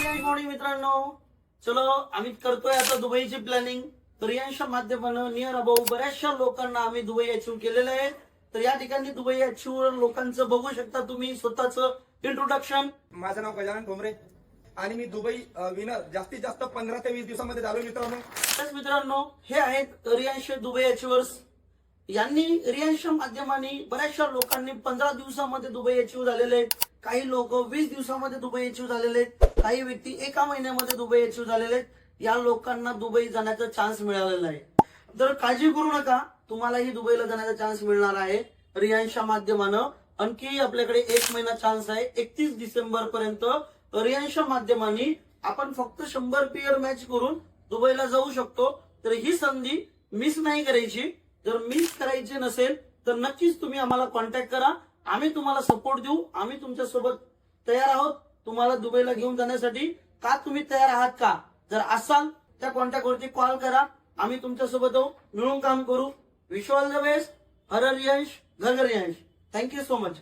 Good morning मित्रांनो. चलो आम्ही करतोय आता दुबईची प्लॅनिंग. तर यांच्या माध्यमानं नियर अबाउट बऱ्याचशा लोकांना आम्ही दुबई अचीव्ह केलेलं आहे. तर या ठिकाणी दुबई अचीव्ह लोकांचं बघू शकता तुम्ही स्वतःचं इंट्रोडक्शन. माझं नाव गजानन ठोंबरे आणि मी दुबई विनर जास्तीत जास्त 15 ते 20 दिवसामध्ये झालो मित्रांनो. तर मित्रांनो हे आहेत रियांश दुबई अचिव्हर्स. यांनी रियांशच्या माध्यमाने बऱ्याचशा लोकांनी 15 दिवसामध्ये दुबई अचीव्ह झालेले आहेत. काही लोक 20 दिवसामध्ये दुबई अचीव्ह झालेले आहेत. काही व्यक्ती एका महिन्यामध्ये दुबई अचीव्ह झालेले आहेत. या लोकांना दुबई जाण्याचा चान्स मिळालेला आहे. तर काळजी करू नका, तुम्हालाही दुबईला जाण्याचा चान्स मिळणार आहे रियांशच्या माध्यमानं. आणखी आपल्याकडे 1 महिना चान्स आहे. 31 डिसेंबर पर्यंत रियांशच्या माध्यमाने आपण फक्त 100 पेअर मॅच करून दुबईला जाऊ शकतो. तर ही संधी मिस नाही करायची. जर मिस करायची नसेल तर नक्कीच तुम्ही आम्हाला कॉन्टॅक्ट करा. आम्ही तुम्हाला सपोर्ट देऊ. आम्ही तुमच्या सोबत तयार आहोत तुम्हाला दुबईला घेऊन जाण्यासाठी. का तुम्ही तयार आहात का? जर असाल त्या कॉन्टॅक्ट वरती कॉल करा. आम्ही तुमच्या सोबत मिळून काम करू. Wish all the best. हर रियांश घर रियांश. Thank you so much.